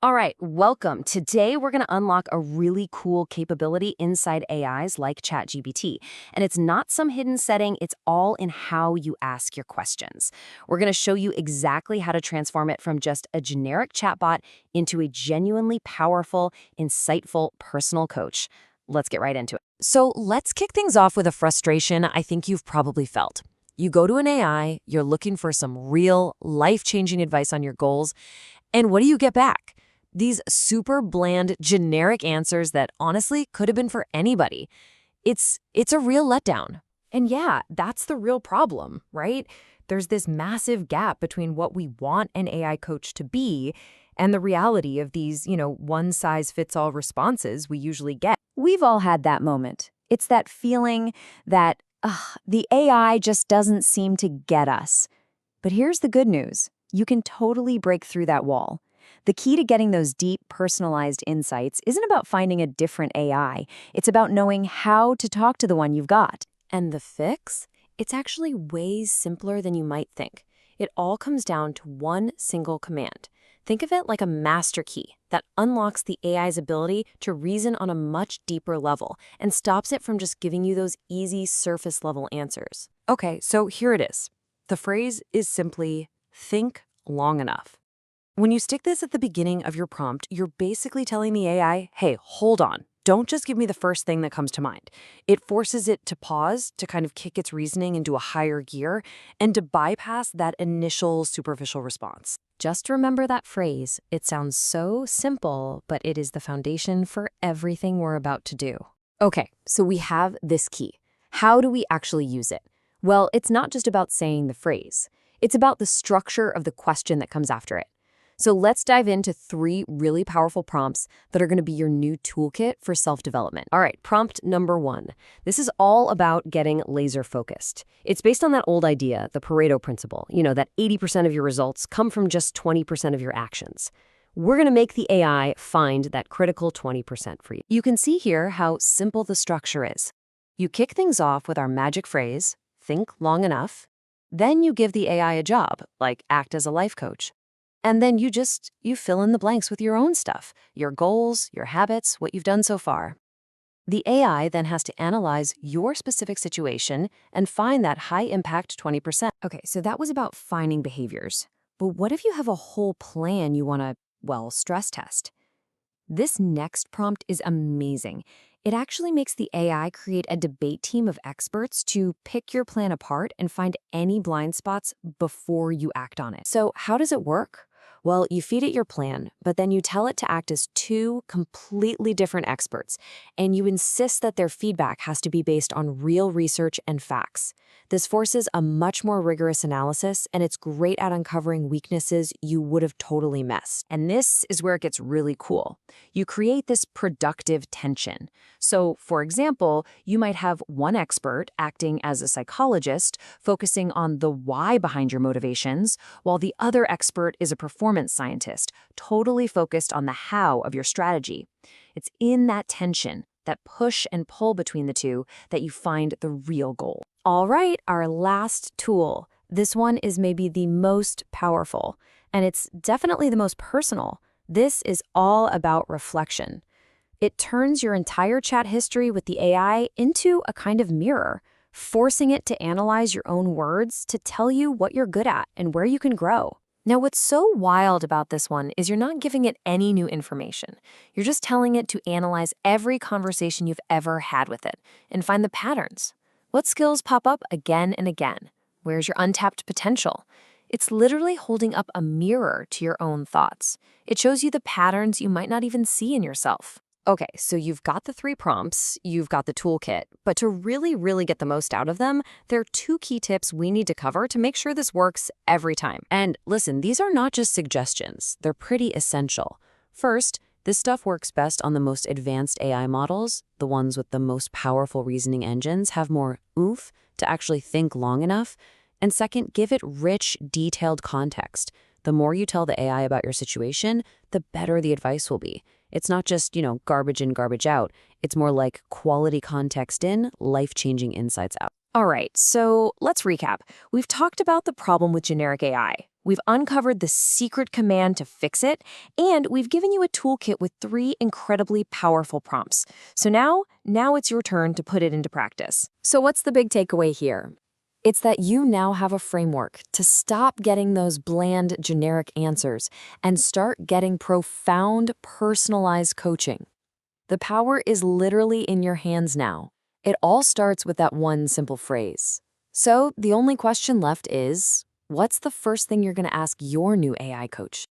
All right, welcome. Today we're going to unlock a really cool capability inside AIs like ChatGPT. And it's not some hidden setting, it's all in how you ask your questions. We're going to show you exactly how to transform it from just a generic chatbot into a genuinely powerful, insightful personal coach. Let's get right into it. So let's kick things off with a frustration I think you've probably felt. You go to an AI, you're looking for some real, life-changing advice on your goals, and what do you get back? These super bland, generic answers that honestly could have been for anybody. It's a real letdown. And yeah, that's the real problem, right? There's this massive gap between what we want an AI coach to be and the reality of these, one-size-fits-all responses we usually get. We've all had that moment. It's that feeling that, the AI just doesn't seem to get us. But here's the good news. You can totally break through that wall. The key to getting those deep, personalized insights isn't about finding a different AI. It's about knowing how to talk to the one you've got. And the fix? It's actually way simpler than you might think. It all comes down to one single command. Think of it like a master key that unlocks the AI's ability to reason on a much deeper level and stops it from just giving you those easy surface-level answers. Okay, so here it is. The phrase is simply, think long enough. When you stick this at the beginning of your prompt, you're basically telling the AI, hey, hold on. Don't just give me the first thing that comes to mind. It forces it to pause, to kind of kick its reasoning into a higher gear, and to bypass that initial superficial response. Just remember that phrase. It sounds so simple, but it is the foundation for everything we're about to do. Okay, so we have this key. How do we actually use it? Well, it's not just about saying the phrase. It's about the structure of the question that comes after it. So let's dive into 3 really powerful prompts that are going to be your new toolkit for self-development. All right, prompt number 1. This is all about getting laser-focused. It's based on that old idea, the Pareto principle, that 80% of your results come from just 20% of your actions. We're going to make the AI find that critical 20% for you. You can see here how simple the structure is. You kick things off with our magic phrase, think long enough. Then you give the AI a job, like act as a life coach. And then you fill in the blanks with your own stuff, your goals, your habits, what you've done so far. The AI then has to analyze your specific situation and find that high-impact 20%. Okay, so that was about finding behaviors. But what if you have a whole plan you want to, stress test? This next prompt is amazing. It actually makes the AI create a debate team of experts to pick your plan apart and find any blind spots before you act on it. So how does it work? Well, you feed it your plan, but then you tell it to act as 2 completely different experts, and you insist that their feedback has to be based on real research and facts. This forces a much more rigorous analysis, and it's great at uncovering weaknesses you would have totally missed. And this is where it gets really cool. You create this productive tension. So, for example, you might have one expert acting as a psychologist, focusing on the why behind your motivations, while the other expert is a performance scientist, totally focused on the how of your strategy. It's in that tension, that push and pull between the two, that you find the real goal. All right, our last tool. This one is maybe the most powerful, and it's definitely the most personal. This is all about reflection. It turns your entire chat history with the AI into a kind of mirror, forcing it to analyze your own words to tell you what you're good at and where you can grow. Now, what's so wild about this one is you're not giving it any new information. You're just telling it to analyze every conversation you've ever had with it and find the patterns. What skills pop up again and again? Where's your untapped potential? It's literally holding up a mirror to your own thoughts. It shows you the patterns you might not even see in yourself. Okay, so you've got the 3 prompts, you've got the toolkit, but to really get the most out of them, there are 2 key tips we need to cover to make sure this works every time. And listen, these are not just suggestions, they're pretty essential. First, this stuff works best on the most advanced AI models. The ones with the most powerful reasoning engines have more oomph to actually think long enough. And second, give it rich, detailed context. The more you tell the AI about your situation, the better the advice will be. It's not just, garbage in, garbage out. It's more like quality context in, life-changing insights out. All right, so let's recap. We've talked about the problem with generic AI. We've uncovered the secret command to fix it, and we've given you a toolkit with 3 incredibly powerful prompts. So now it's your turn to put it into practice. So what's the big takeaway here? It's that you now have a framework to stop getting those bland, generic answers and start getting profound, personalized coaching. The power is literally in your hands now. It all starts with that one simple phrase. So the only question left is, what's the first thing you're going to ask your new AI coach?